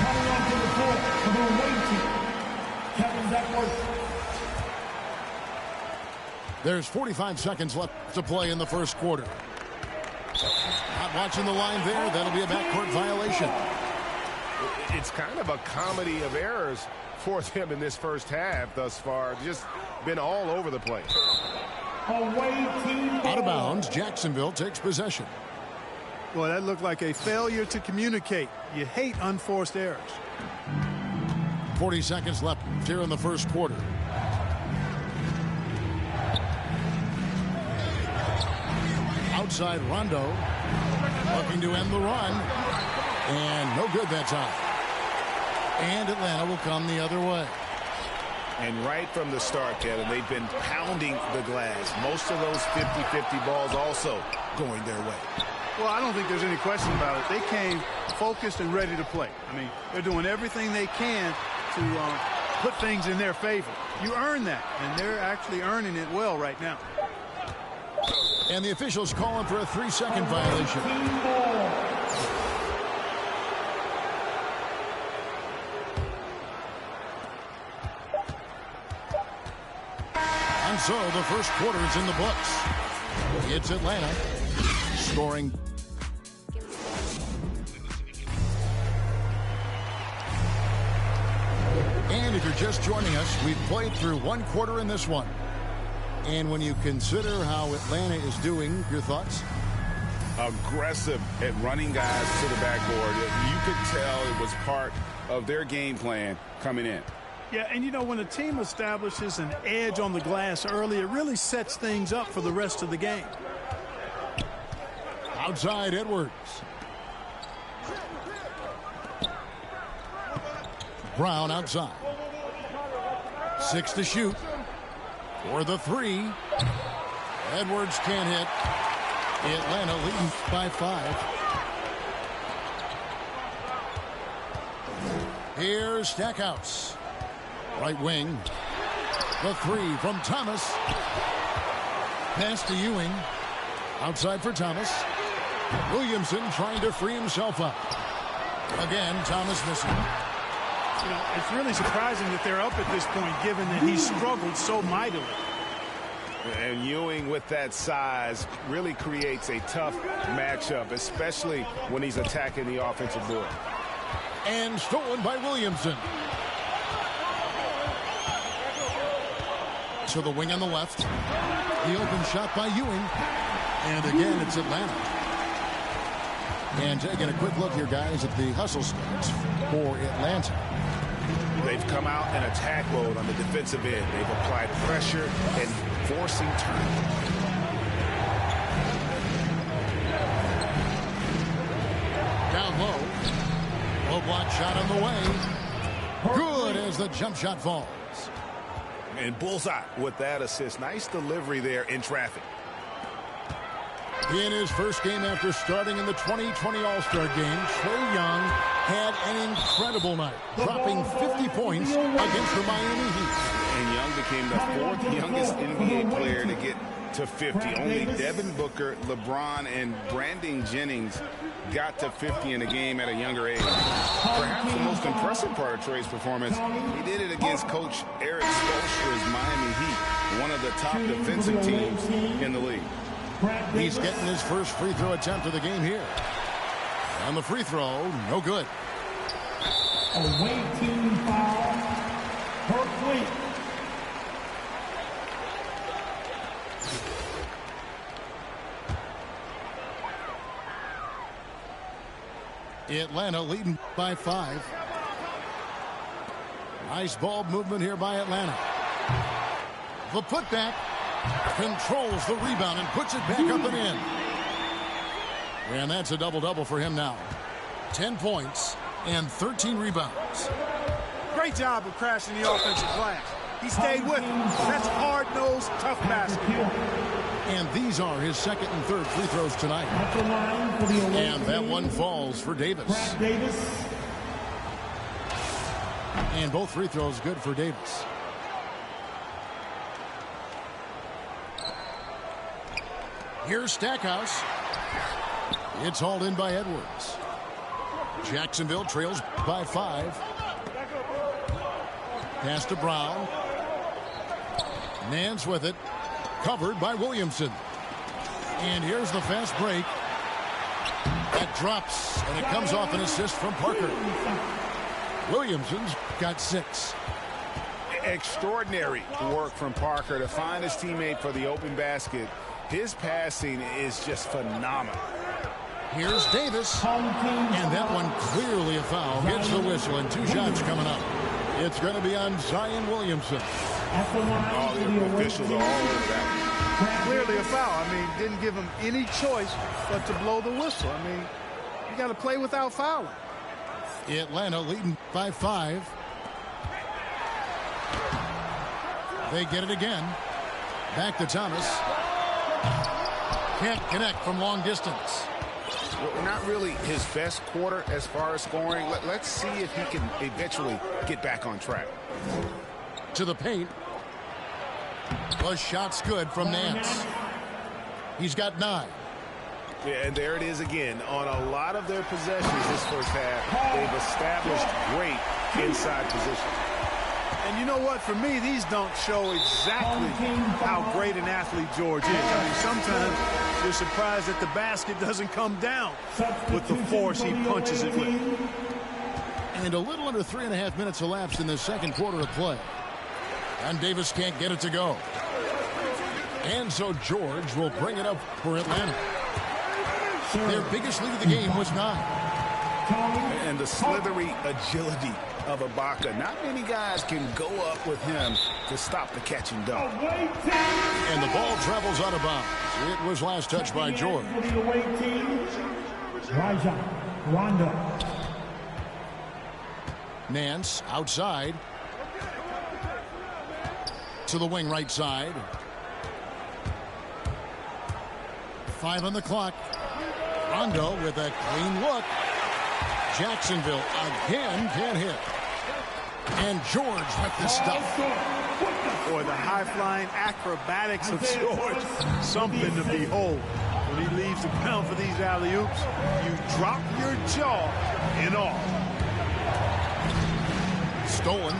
Coming onto the court for the away team, Kevin Duckworth. There's 45 seconds left to play in the first quarter. Not watching the line there. That'll be a backcourt violation. It's kind of a comedy of errors for them in this first half thus far. Just been all over the place. Away team ball. Out of bounds, Jacksonville takes possession. Boy, that looked like a failure to communicate. You hate unforced errors. 40 seconds left here in the first quarter. Outside Rondo, looking to end the run, and no good that time. And Atlanta will come the other way. And right from the start, Kevin, they've been pounding the glass. Most of those 50-50 balls also going their way. Well, I don't think there's any question about it. They came focused and ready to play. I mean, they're doing everything they can to put things in their favor. You earn that, and they're actually earning it well right now. And the officials calling for a 3-second violation. And so the first quarter is in the books. It's Atlanta scoring. And if you're just joining us, we've played through one quarter in this one. And when you consider how Atlanta is doing, your thoughts? Aggressive at running guys to the backboard. You could tell it was part of their game plan coming in. Yeah, and you know, when a team establishes an edge on the glass early, it really sets things up for the rest of the game. Outside Edwards. Brown outside. 6 to shoot. For the 3. Edwards can't hit. Atlanta leading by 5. Here's Stackhouse. Right wing. The 3 from Thomas. Pass to Ewing. Outside for Thomas. Williamson trying to free himself up. Again, Thomas missing. You know, it's really surprising that they're up at this point, given that he struggled so mightily. And Ewing, with that size, really creates a tough matchup, especially when he's attacking the offensive board. And stolen by Williamson. To the wing on the left. The open shot by Ewing. And again, it's Atlanta. And taking a quick look here, guys, at the hustle stats for Atlanta. They've come out in attack mode on the defensive end. They've applied pressure and forcing turnovers. Down low. Low block shot on the way. Good as the jump shot falls. And bullseye with that assist. Nice delivery there in traffic. In his first game after starting in the 2020 All-Star Game, Trae Young had an incredible night, dropping 50 points against the Miami Heat. And Young became the 4th youngest NBA player to get to 50. Only Devin Booker, LeBron, and Brandon Jennings got to 50 in a game at a younger age. Perhaps the most impressive part of Trae's performance, he did it against Coach Eric Spoelstra's Miami Heat, one of the top defensive teams in the league. He's getting his first free throw attempt of the game here. And the free throw, no good. Away team foul. Berkeley. Atlanta leading by 5. Nice ball movement here by Atlanta. The putback. Controls the rebound and puts it back up and in. And that's a double-double for him now. 10 points and 13 rebounds. Great job of crashing the offensive glass. He stayed with him. That's hard-nosed, tough basketball. And these are his second and third free throws tonight. And that one falls for Davis. And both free throws good for Davis. Here's Stackhouse. It's hauled in by Edwards. Jacksonville trails by 5. Pass to Brown. Nance with it. Covered by Williamson. And here's the fast break. That drops, and it comes off an assist from Parker. Williamson's got 6. Extraordinary work from Parker to find his teammate for the open basket. His passing is just phenomenal. Here's Davis. And that one clearly a foul. Gets the whistle, and 2 shots coming up. It's going to be on Zion Williamson. All the officials are all over that. Clearly a foul. I mean, didn't give him any choice but to blow the whistle. I mean, you got to play without fouling. Atlanta leading by 5. They get it again. Back to Thomas. Can't connect from long distance. Well, not really his best quarter as far as scoring. Let's see if he can eventually get back on track. To the paint. The shot's good from Nance. He's got 9. Yeah, and there it is again. On a lot of their possessions this first half, they've established great inside position. And you know what? For me, these don't show exactly how great an athlete George is. I mean, sometimes you're surprised that the basket doesn't come down with the force he punches it with. And a little under 3.5 minutes elapsed in the second quarter of play. And Davis can't get it to go. And so George will bring it up for Atlanta. Their biggest lead of the game was 9. And the slithery agility of Ibaka. Not many guys can go up with him to stop the catch and dunk. And the ball travels out of bounds. It was last touched by George. Rondo. Nance outside. To the wing right side. 5 on the clock. Rondo with a clean look. Jacksonville again can't hit. And George with the stuff. Boy, the high-flying acrobatics of George. Something to behold. When he leaves the ground for these alley-oops, you drop your jaw in awe. Stolen.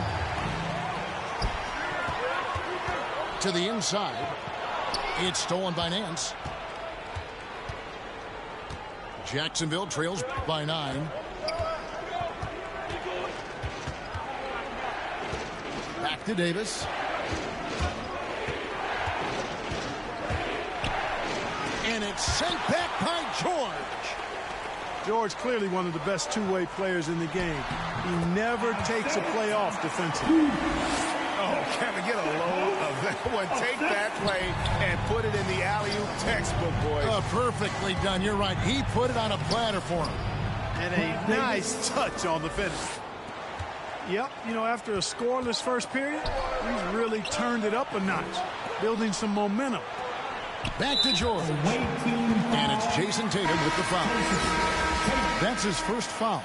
To the inside. It's stolen by Nance. Jacksonville trails by 9. Back to Davis. And it's sent back by George. George clearly one of the best two-way players in the game. He never takes a play off defensively. Oh, Kevin, get a load of that one. Take that play and put it in the alley-oop textbook, boys. Perfectly done. You're right. He put it on a platter for him. And a nice touch on the finish. Yep, you know, after a scoreless first period, he's really turned it up a notch, building some momentum. Back to George. And it's Jason Tatum with the foul. That's his first foul.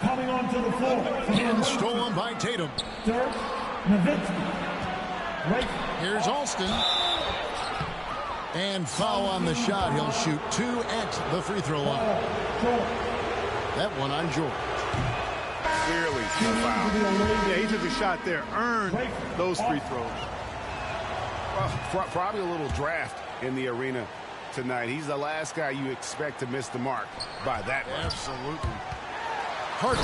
Coming onto the floor. And stolen by Tatum. Dirk Nowitzki. Right. Here's Alston. And foul on the shot. He'll shoot 2 at the free throw line. That one on George. Clearly a foul. Yeah, he took a shot there. Earned those free throws. Well, probably a little draft in the arena tonight. He's the last guy you expect to miss the mark by that much. Absolutely. Parker.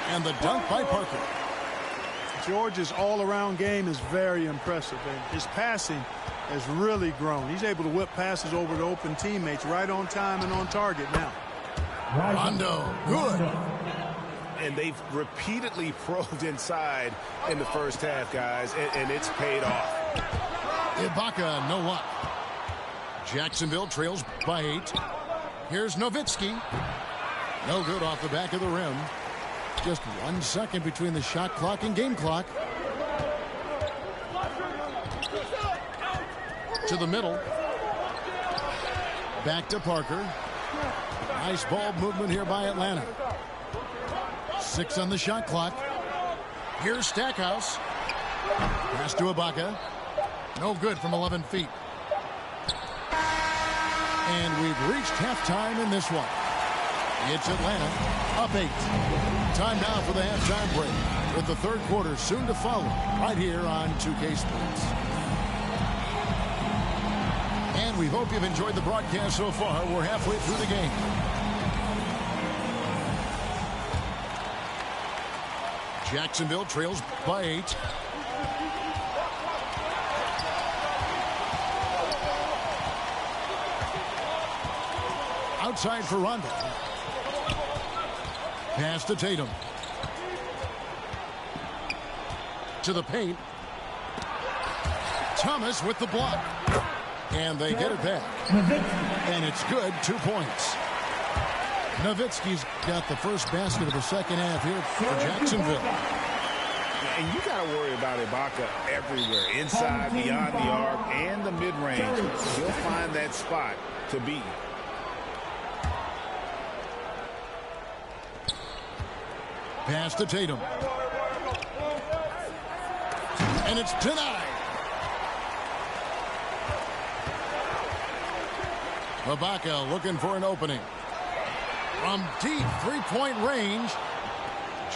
And the dunk by Parker. George's all-around game is very impressive, and his passing has really grown. He's able to whip passes over to open teammates right on time and on target now. Rondo, good. And they've repeatedly probed inside in the first half, guys, and it's paid off. Ibaka, no luck. Jacksonville trails by 8. Here's Nowitzki. No good off the back of the rim. Just 1 second between the shot clock and game clock. To the middle. Back to Parker. Nice ball movement here by Atlanta. 6 on the shot clock. Here's Stackhouse. Pass to Ibaka. No good from 11 feet. And we've reached halftime in this one. It's Atlanta up 8. Time now for the halftime break, with the third quarter soon to follow right here on 2K Sports. And we hope you've enjoyed the broadcast so far. We're halfway through the game. Jacksonville trails by 8. Outside for Rondo. Pass to Tatum. To the paint. Thomas with the block. And they get it back. And it's good. 2 points. Nowitzki's got the first basket of the second half here for Jacksonville. And you got to worry about Ibaka everywhere, inside, beyond the arc, and the mid-range. He'll find that spot to beat. Pass to Tatum. And it's denied. Ibaka looking for an opening. From deep three-point range.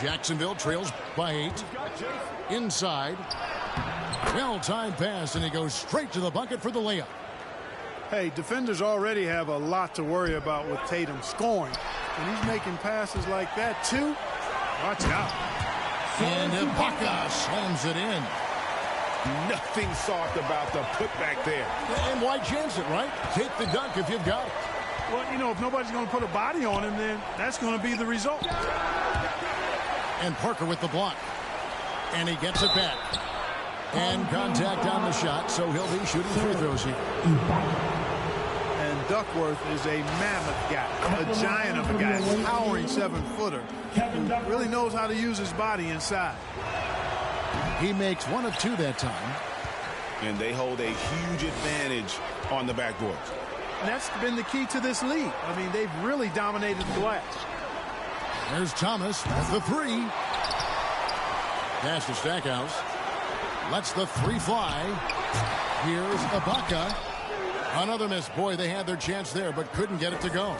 Jacksonville trails by 8. Inside. Well-timed pass, and he goes straight to the bucket for the layup. Hey, defenders already have a lot to worry about with Tatum scoring. And he's making passes like that, too. Watch out. And Ibaka slams it in. Nothing soft about the putback there. And why chance it, right? Take the dunk if you've got it. Well, you know, if nobody's going to put a body on him, then that's going to be the result. And Parker with the block. And he gets it back. And contact on the shot, so he'll be shooting free throws here. And Duckworth is a mammoth guy, a giant of a guy, a towering 7-footer who really knows how to use his body inside. He makes 1 of 2 that time. And they hold a huge advantage on the backboard. And that's been the key to this league. I mean, they've really dominated the glass. There's Thomas with the 3. Pass to Stackhouse. Lets the 3 fly. Here's Ibaka. Another miss. Boy, they had their chance there, but couldn't get it to go.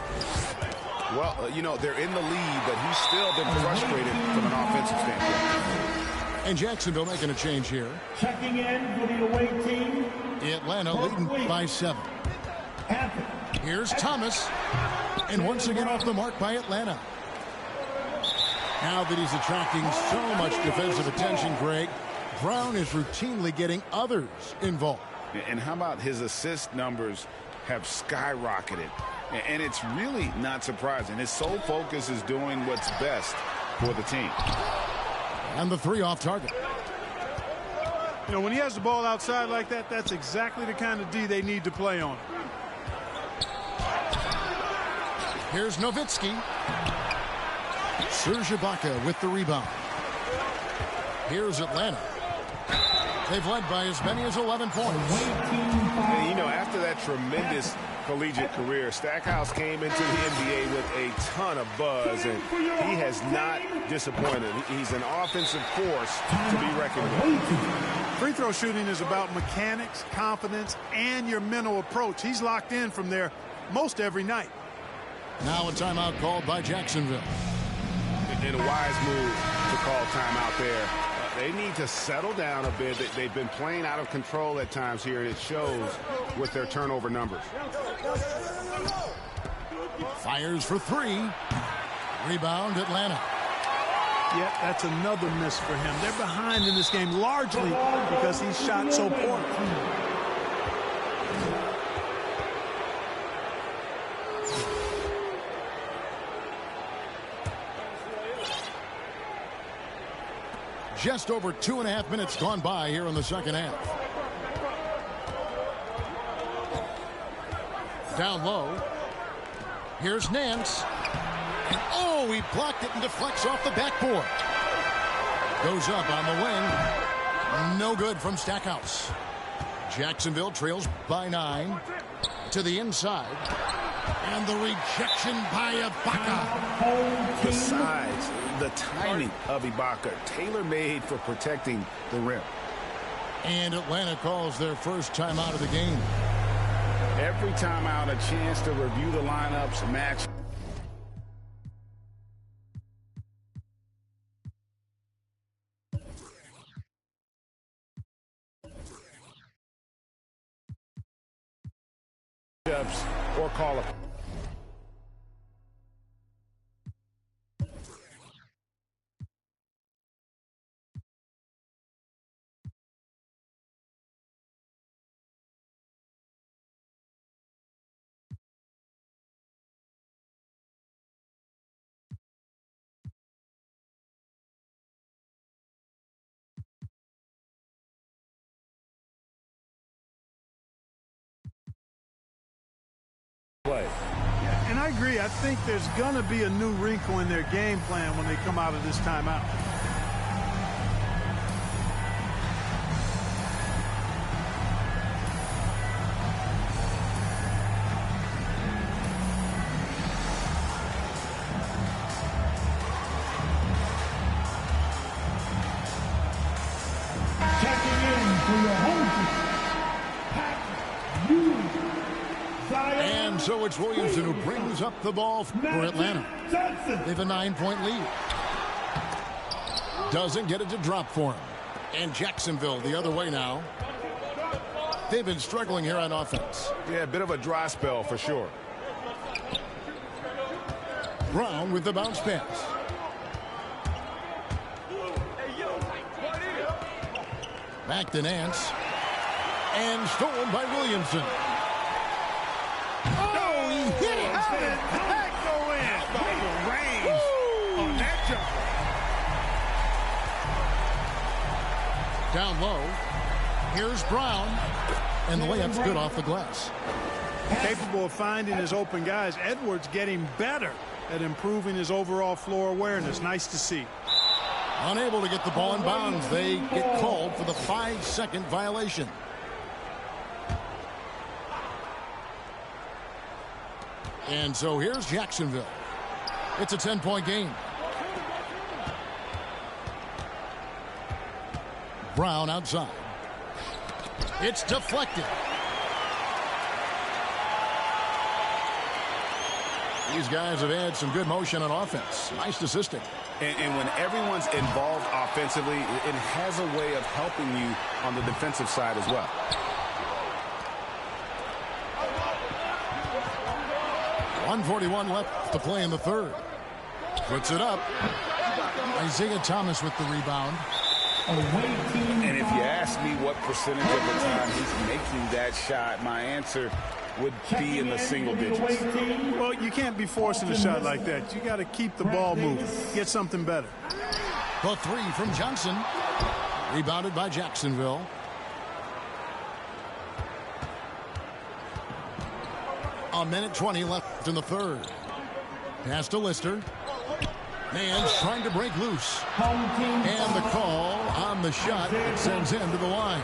Well, you know, they're in the lead, but he's still been frustrated from an offensive standpoint. And Jacksonville making a change here. Checking in for the away team. Atlanta leading by 7. Here's Thomas. And once again off the mark by Atlanta. Now that he's attracting so much defensive attention, Greg, Brown is routinely getting others involved. And how about his assist numbers have skyrocketed? And it's really not surprising. His sole focus is doing what's best for the team. And the 3 off target. You know, when he has the ball outside like that, that's exactly the kind of D they need to play on. Here's Nowitzki. Serge Ibaka with the rebound. Here's Atlanta. They've led by as many as 11 points. And, you know, after that tremendous collegiate career, Stackhouse came into the NBA with a ton of buzz, and he has not disappointed. He's an offensive force to be reckoned with. Free throw shooting is about mechanics, confidence, and your mental approach. He's locked in from there most every night. Now a timeout called by Jacksonville. And a wise move to call timeout there. They need to settle down a bit. They've been playing out of control at times here, and it shows with their turnover numbers. Fires for 3. Rebound, Atlanta. Yeah, that's another miss for him. They're behind in this game largely because he shot so poor. Just over 2.5 minutes gone by here in the second half. Down low. Here's Nance. And oh, he blocked it and deflects off the backboard. Goes up on the wing. No good from Stackhouse. Jacksonville trails by 9. To the inside. And the rejection by Ibaka. The size, the timing of Ibaka, tailor-made for protecting the rim. And Atlanta calls their first timeout of the game. Every timeout, a chance to review the lineups, match or call it. Play. And I agree. I think there's going to be a new wrinkle in their game plan when they come out of this timeout. Checking in for your host, And so it's Williamson who brings up the ball for Atlanta. They have a 9-point lead. Doesn't get it to drop for him. And Jacksonville the other way now. They've been struggling here on offense. Yeah, a bit of a dry spell for sure. Brown with the bounce pass. Back to Nance. And stolen by Williamson. Oh, he hit it. How did that go in? The range on that jumper. Down low. Here's Brown. And the layup's good off the glass. Capable of finding his open guys. Edwards getting better at improving his overall floor awareness. Nice to see. Unable to get the ball in bounds. They get called for the 5-second violation. And so here's Jacksonville. It's a 10-point game. Brown outside. It's deflected. These guys have had some good motion on offense. Nice assisting. And when everyone's involved offensively, it has a way of helping you on the defensive side as well. .141 left to play in the third. Puts it up. Isaiah Thomas with the rebound. And if you ask me what percentage of the time he's making that shot, my answer would be in the single digits. Well, you can't be forcing a shot like that. You got to keep the ball moving. Get something better. The three from Johnson. Rebounded by Jacksonville. A minute 20 left in the third. Pass to Lister. Man's trying to break loose. And the call on the shot that sends him to the line.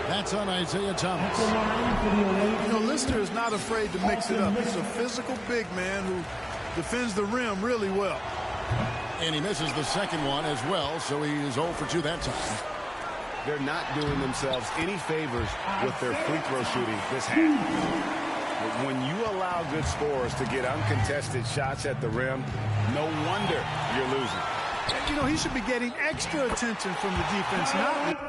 That's on Isaiah Thomas. You know, Lister is not afraid to mix it up. He's a physical big man who defends the rim really well. And he misses the second one as well, so he is 0 for 2 that time. They're not doing themselves any favors with their free throw shooting this half. When you allow good scorers to get uncontested shots at the rim, no wonder you're losing. And, you know, he should be getting extra attention from the defense, not...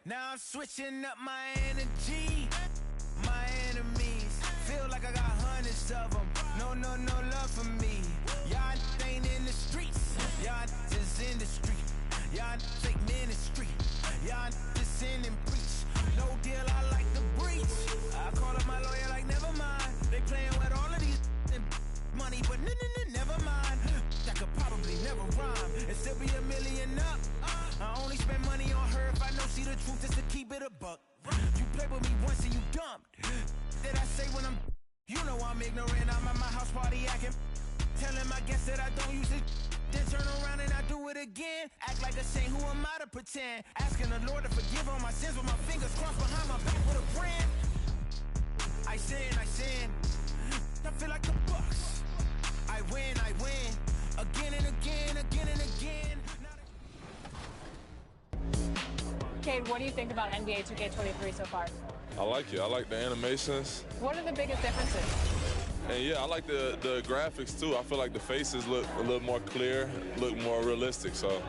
Now I'm switching up my energy. My enemies feel like I got hundreds of them. No love for me. Y'all ain't in the streets. Y'all just in the street. Y'all take ministry. Y'all just in and preach. No deal, I like the breach. I call up my lawyer like, never mind. They playing with all of these money, but never mind. I could probably never rhyme and still be $1 million up. I only spend money on her if I know she the truth, just to keep it a buck. You play with me once and you dumped. That I say when I'm, you know I'm ignorant. I'm at my house party acting. Telling my guests that I don't use it. Then turn around and I do it again. Act like a saint, who am I to pretend? Asking the Lord to forgive all my sins with my fingers crossed behind my back with a brand. I sin. I feel like the Bucks. I win. Again and again. Cade, what do you think about NBA 2K23 so far? I like it. I like the animations. What are the biggest differences? And yeah, I like the graphics too. I feel like the faces look a little more clear, look more realistic. So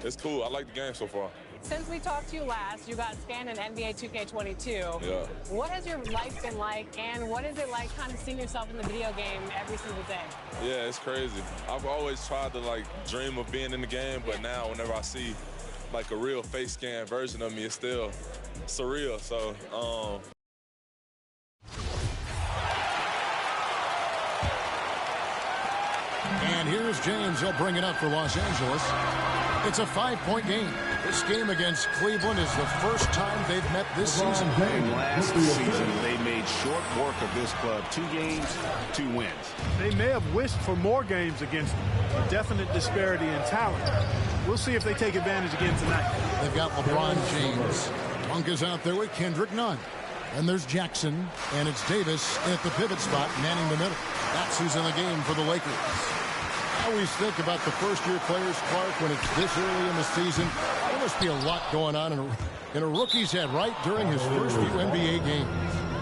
it's cool. I like the game so far. Since we talked to you last, you got scanned in NBA 2K22. Yeah. What has your life been like, and what is it like kind of seeing yourself in the video game every single day? Yeah, it's crazy. I've always tried to like dream of being in the game, but now whenever I see like a real face scan version of me, it's still surreal. So And here's James. He'll bring it up for Los Angeles. It's a 5-point game. This game against Cleveland is the first time they've met this season. And last season, they made short work of this club. 2 games, 2 wins. They may have wished for more games against them. A definite disparity in talent. We'll see if they take advantage again tonight. They've got LeBron James. Monk is out there with Kendrick Nunn. And there's Jackson, and it's Davis at the pivot spot, manning the middle. That's who's in the game for the Lakers. I always think about the first-year players, Clark, when it's this early in the season. There must be a lot going on in a rookie's head right during his first few NBA games.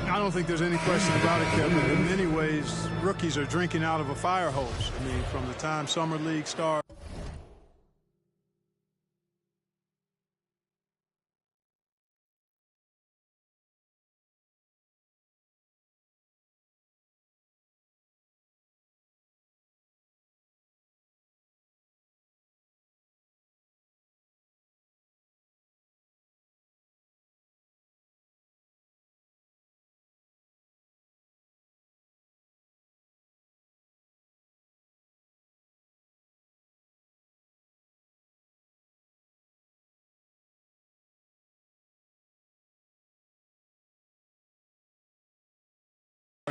I don't think there's any question about it, Kevin. In many ways, rookies are drinking out of a fire hose. I mean, from the time Summer League starts.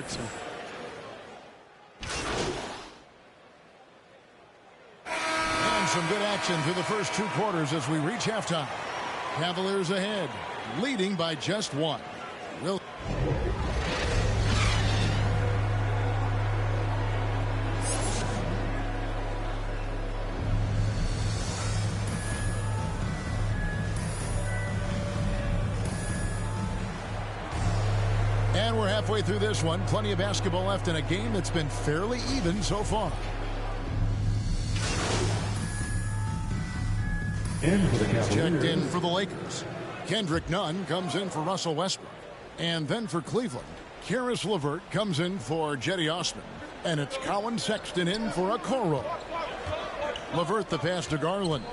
And some good action through the first 2 quarters as we reach halftime. Cavaliers ahead, leading by just 1. And we're halfway through this one. Plenty of basketball left in a game that's been fairly even so far. Checked in for the Lakers. Kendrick Nunn comes in for Russell Westbrook. And then for Cleveland, Karis LeVert comes in for Jetty Osman. And it's Colin Sexton in for Okoro. LeVert the pass to Garland.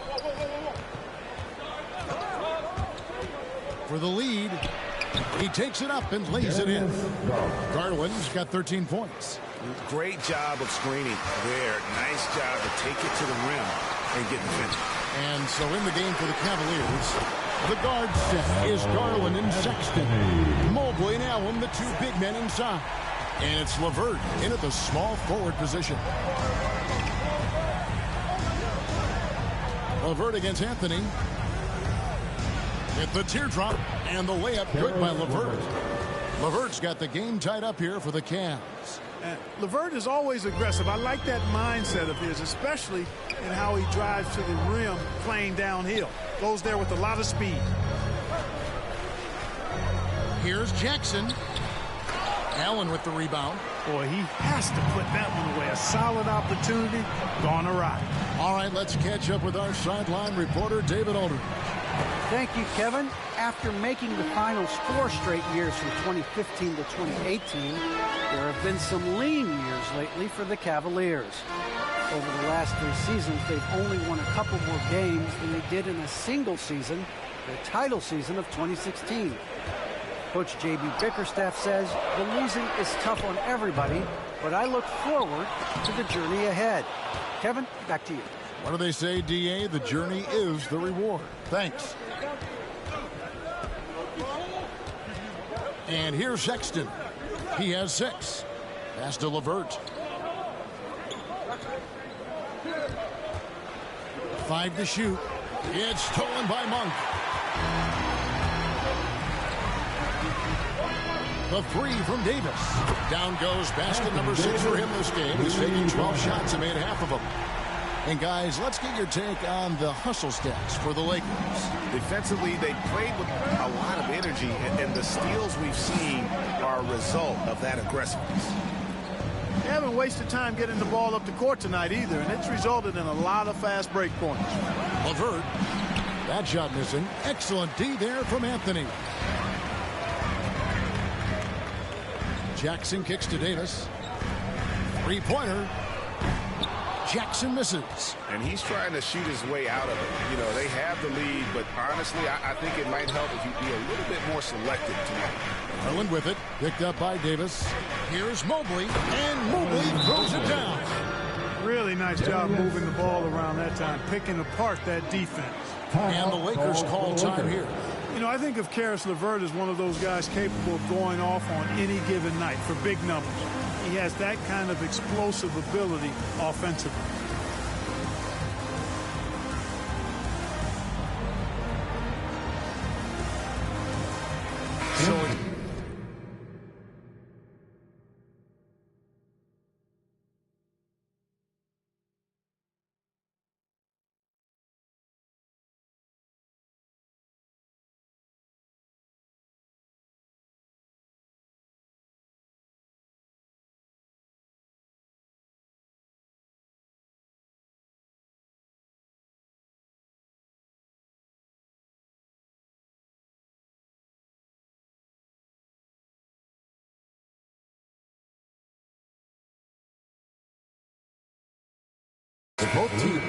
For the lead, he takes it up and lays it in. Garland's got 13 points. Great job of screening there. Nice job to take it to the rim and get the finish. And so in the game for the Cavaliers, the guard set is Garland and Sexton. Mobley and Allen, the 2 big men inside. And it's LeVert in at the small forward position. LeVert against Anthony. Hit the teardrop, and the layup good by LeVert. LeVert's got the game tied up here for the Cavs. LeVert is always aggressive. I like that mindset of his, especially in how he drives to the rim playing downhill. Goes there with a lot of speed. Here's Jackson. Allen with the rebound. Boy, he has to put that one away. A solid opportunity, gone awry. All right, let's catch up with our sideline reporter, David Aldridge. Thank you, Kevin. After making the finals 4 straight years from 2015 to 2018, there have been some lean years lately for the Cavaliers. Over the last 3 seasons, they've only won a couple more games than they did in a single season, the title season of 2016. Coach J.B. Bickerstaff says the losing is tough on everybody, but I look forward to the journey ahead. Kevin, back to you. What do they say, D.A.? The journey is the reward. Thanks. And here's Sexton. He has 6. Pass to LeVert. 5 to shoot. It's stolen by Monk. The 3 from Davis. Down goes basket number 6 for him this game. He's taken 12 shots and made half of them. And guys, let's get your take on the hustle stats for the Lakers. Defensively, they played with a lot of energy, and the steals we've seen are a result of that aggressiveness. They haven't wasted time getting the ball up the court tonight either, and it's resulted in a lot of fast break points. LeVert. That shot missing. Excellent D there from Anthony. Jackson kicks to Davis. 3-pointer. Jackson misses. And he's trying to shoot his way out of it. You know, they have the lead, but honestly, I think it might help if he'd be a little bit more selective tonight. Garland with it. Picked up by Davis. Here's Mobley. And Mobley throws it down. Really nice job moving the ball around that time, picking apart that defense. And the Lakers call time here. You know, I think of Karis LeVert as one of those guys capable of going off on any given night for big numbers. He has that kind of explosive ability offensively. Both teams.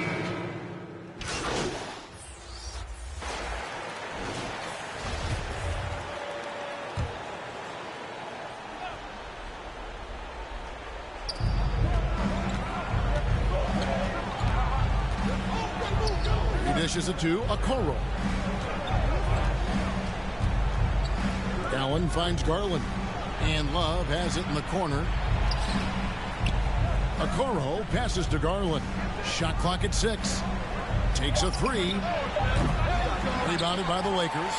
He dishes it to Okoro. Allen finds Garland. And Love has it in the corner. Okoro passes to Garland. Shot clock at 6. Takes a 3. Rebounded by the Lakers.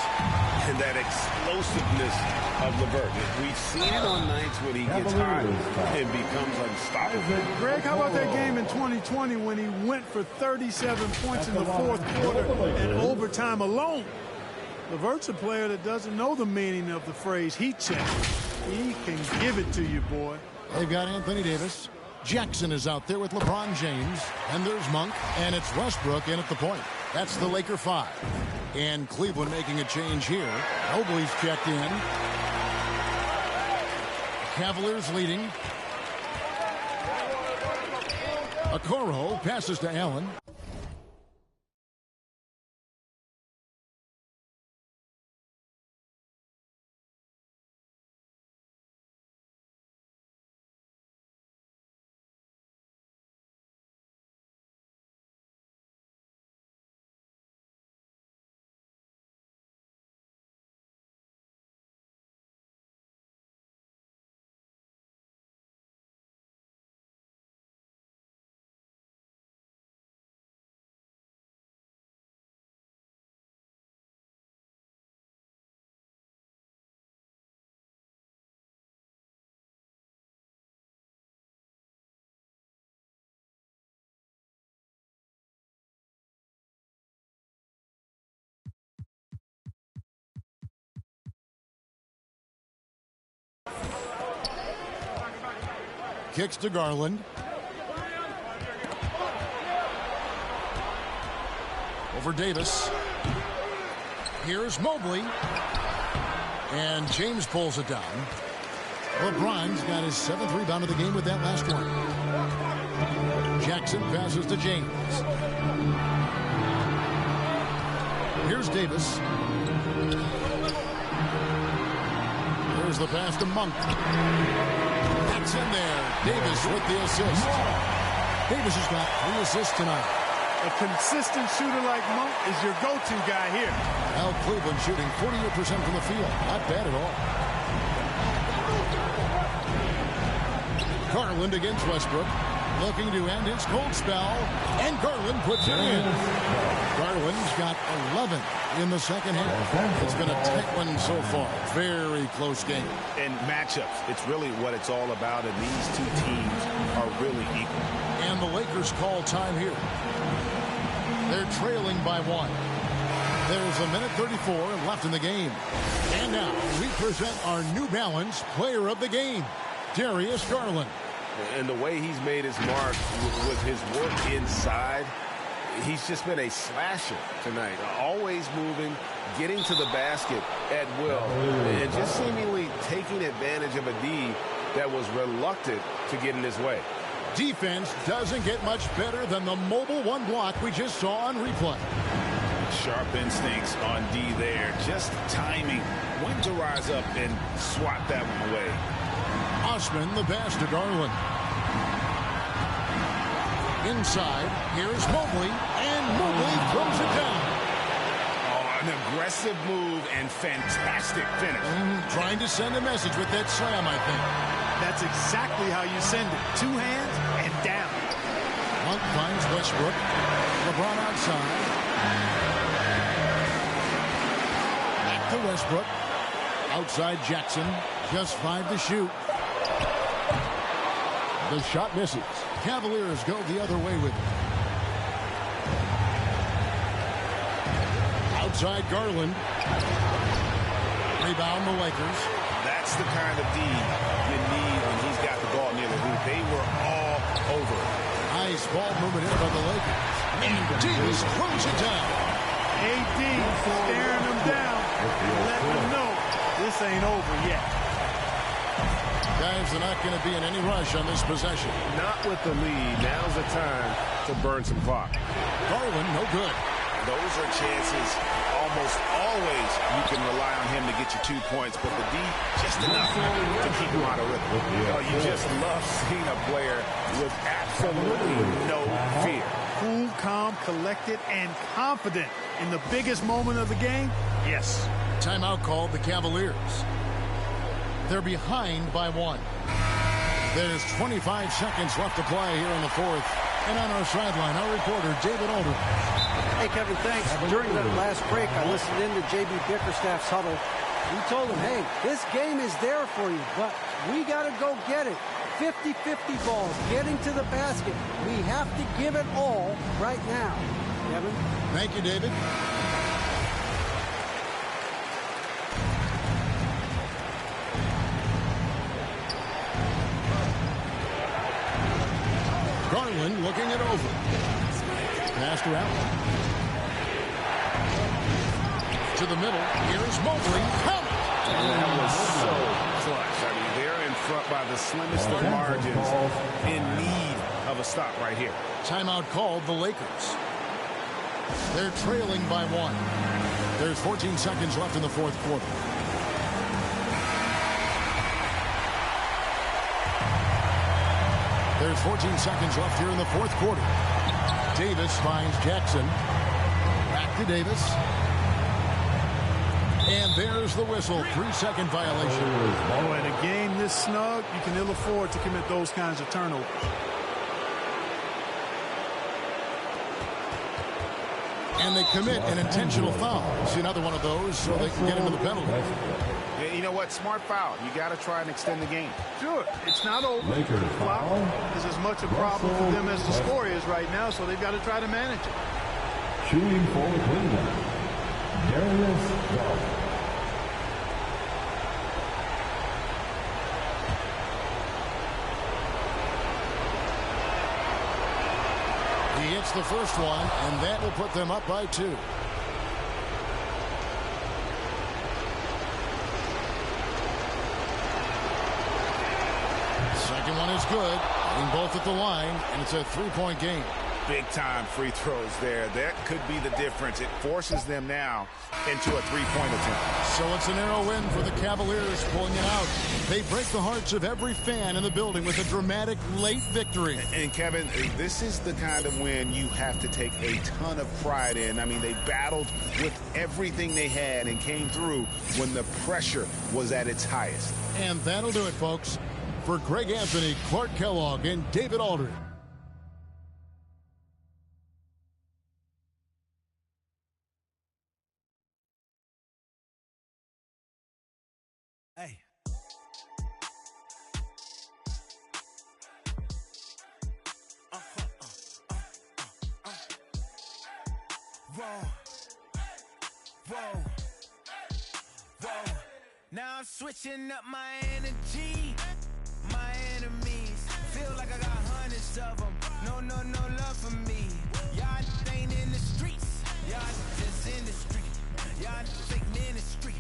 And that explosiveness of LeVert. We've seen it on nights when he gets hot and becomes unstoppable. Greg, how about that game in 2020 when he went for 37 points in the fourth quarter and overtime alone? LeVert's a player that doesn't know the meaning of the phrase heat check. He can give it to you, boy. They've got Anthony Davis. Jackson is out there with LeBron James. And there's Monk. And it's Westbrook in at the point. That's the Laker 5. And Cleveland making a change here. Mobley's checked in. Cavaliers leading. Okoro passes to Allen. Kicks to Garland. Over Davis. Here's Mobley. And James pulls it down. LeBron's got his 7th rebound of the game with that last one. Jackson passes to James. Here's Davis. There's the pass to Monk. That's in there. Davis with the assist. Davis has got 3 assists tonight. A consistent shooter like Monk is your go-to guy here. Now Cleveland shooting 48% from the field. Not bad at all. Garland against Westbrook. Looking to end his cold spell. And Garland puts it in. Garland's got 11 in the second half. It's been a tight one so far. Very close game. And matchups, it's really what it's all about. And these two teams are really equal. And the Lakers call time here. They're trailing by 1. There's a minute 34 left in the game. And now we present our New Balance player of the game, Darius Garland. And the way he's made his mark with his work inside, he's just been a slasher tonight. Always moving, getting to the basket at will, and just seemingly taking advantage of a D that was reluctant to get in his way. Defense doesn't get much better than the mobile one block we just saw on replay. Sharp instincts on D there. Just timing when to rise up and swat that one away. Osman the pass to Garland. Inside, here's Mobley, and Mobley throws it down. Oh, an aggressive move and fantastic finish. Trying to send a message with that slam, I think. That's exactly how you send it. 2 hands and down. Monk finds Westbrook. LeBron outside. Back to Westbrook. Outside Jackson. Just 5 to shoot. The shot misses. Cavaliers go the other way with it. Outside Garland. Rebound the Lakers. That's the kind of D you need when he's got the ball near the hoop. They were all over it. Nice ball movement in by the Lakers. And Davis throws it down. AD staring him down, letting him know this ain't over yet. Guys are not going to be in any rush on this possession. Not with the lead. Now's the time to burn some clock. Garland, no good. Those are chances almost always you can rely on him to get you 2 points, but the D, just enough to keep him out of rhythm. Oh, you just love seeing a player with absolutely no fear. Cool, calm, collected, and confident in the biggest moment of the game? Yes. Timeout called the Cavaliers. They're behind by 1. There's 25 seconds left to play here in the fourth. And on our sideline, our reporter, David Aldridge. Hey, Kevin, thanks. During that last break, I listened in to J.B. Bickerstaff's huddle. He told him, hey, this game is there for you, but we got to go get it. 50-50 balls, getting to the basket. We have to give it all right now. Kevin? Thank you, David. Garland looking it over. Passed around. To the middle. Here's Mobley. That was so clutch. I mean, they're in front by the slimmest of margins, in need of a stop right here. Timeout called the Lakers. They're trailing by 1. There's 14 seconds left in the fourth quarter. There's 14 seconds left here in the fourth quarter. Davis finds Jackson. Back to Davis. And there's the whistle. 3-second violation. Oh, in a game this snug, you can ill afford to commit those kinds of turnovers. And they commit an intentional foul. See another one of those so they can get into the penalty. Yeah, you know what? Smart foul. You got to try and extend the game. Sure, it's not over. The clock is as much a problem for them as the score is right now, so they've got to try to manage it. Shooting for Cleveland, Darius Garland. He hits the first one, and that will put them up by 2. Second one is good. Hitting both at the line, and it's a 3-point game. Big-time free throws there. That could be the difference. It forces them now into a three-point attempt. So it's a narrow win for the Cavaliers, pulling it out. They break the hearts of every fan in the building with a dramatic late victory. And Kevin, this is the kind of win you have to take a ton of pride in. I mean, they battled with everything they had and came through when the pressure was at its highest. And that'll do it, folks. For Greg Anthony, Clark Kellogg, and David Aldridge. Hey. Whoa. Now I'm switching up my energy. My enemies feel like I got hundreds of them. No love for me. Y'all ain't in the streets. Y'all just in the street. Y'all fake ministry.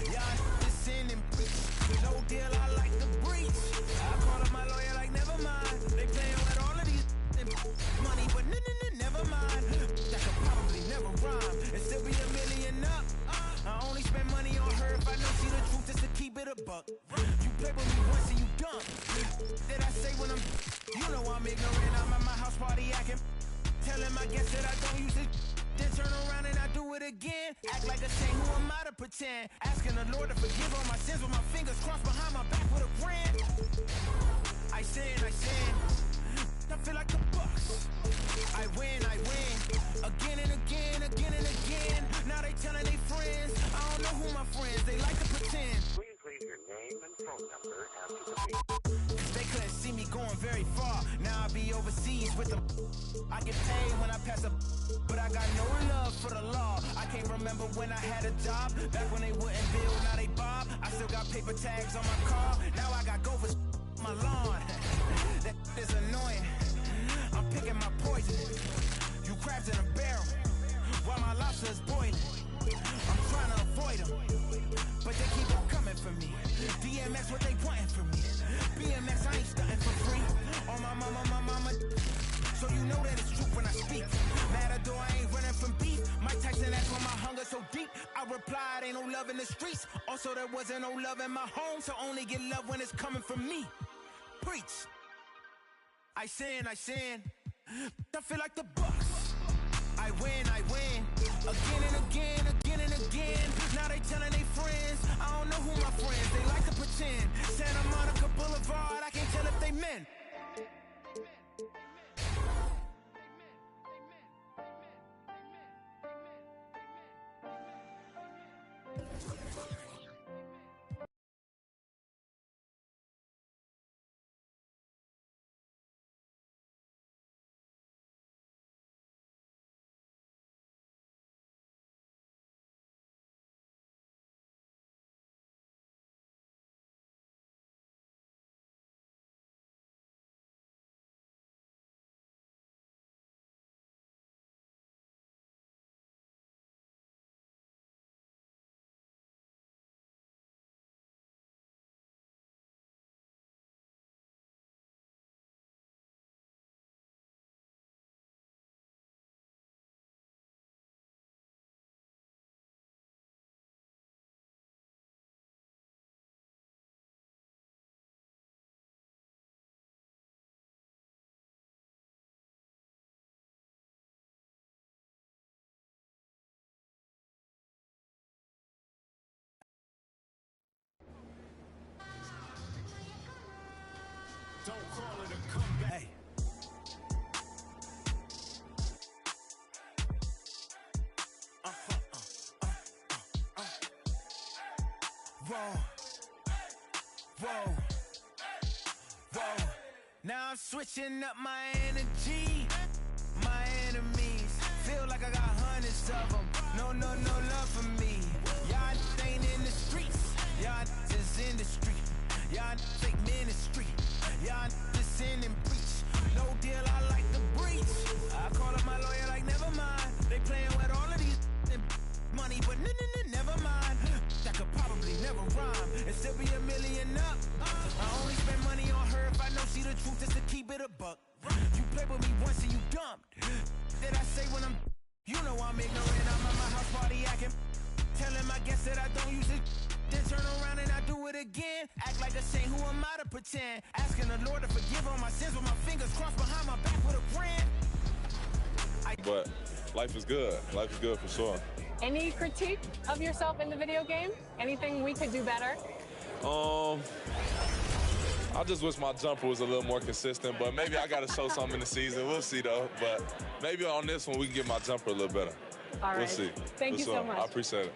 Y'all just in and preach. No deal, I like the breach. I call up my lawyer like, never mind. They playing with all of these money, but never mind. That could probably never rhyme and still be $1 million up. I only spend money on her if I know she the truth is to keep it a buck. You play with me once and you dumb. Did I say when you know I'm ignorant, I'm at my house party acting. Telling my guests that I don't use it. Then turn around and I do it again. Act like a saint, who am I to pretend? Asking the Lord to forgive all my sins with my fingers crossed behind my back with a grand. I sin. I feel like the Bucks. I win. Again and again. Now they telling their friends. I don't know who my friends, they like to pretend. Please leave your name and phone number after the beep. They couldn't see me going very far. Now I be overseas with them. I get paid when I pass but I got no love for the law. I can't remember when I had a job. Back when they wouldn't bill, now they bob. I still got paper tags on my car. Now I got gophers my lawn. That is annoying. I'm picking my poison. You crabs in a barrel while my lobster is boiling. I'm trying to avoid them, but they keep on coming for me. DMX, what they wanting from me? BMX, I ain't stunting for free. On my mama, so you know that it's true when I speak. Matador, I ain't running from beef. Mike Tyson, that's why my hunger so deep. I replied, ain't no love in the streets. Also, there wasn't no love in my home, so only get love when it's coming from me. Preach. I sin. I feel like the Bucks. I win. Again and again. Now they telling their friends. I don't know who my friends, they like to pretend. Santa Monica Boulevard, I can't tell if they men. Don't call it a comeback. Hey. Whoa. Now I'm switching up my energy. My enemies feel like I got hundreds of them. No love for me. Y'all ain't in the streets. Y'all just in the street. Y'all fake ministry. Y'all just in and preach. No deal, I like the breach. I call up my lawyer like, never mind. They playing with all of these money, but never mind. That could probably never rhyme and still be $1 million up. I only spend money on her if I know she the truth is to keep it a buck. You play with me once and you dumb. again. Act like a saint, who am I to pretend? Asking the Lord to forgive all my sins with my fingers crossed behind my back with a grin. But life is good. Life is good for sure. Any critique of yourself in the video game? Anything we could do better? I just wish my jumper was a little more consistent, but maybe I got to show something in the season. We'll see, though. But maybe on this one, we can get my jumper a little better. All right. We'll see. Thank you so much. I appreciate it.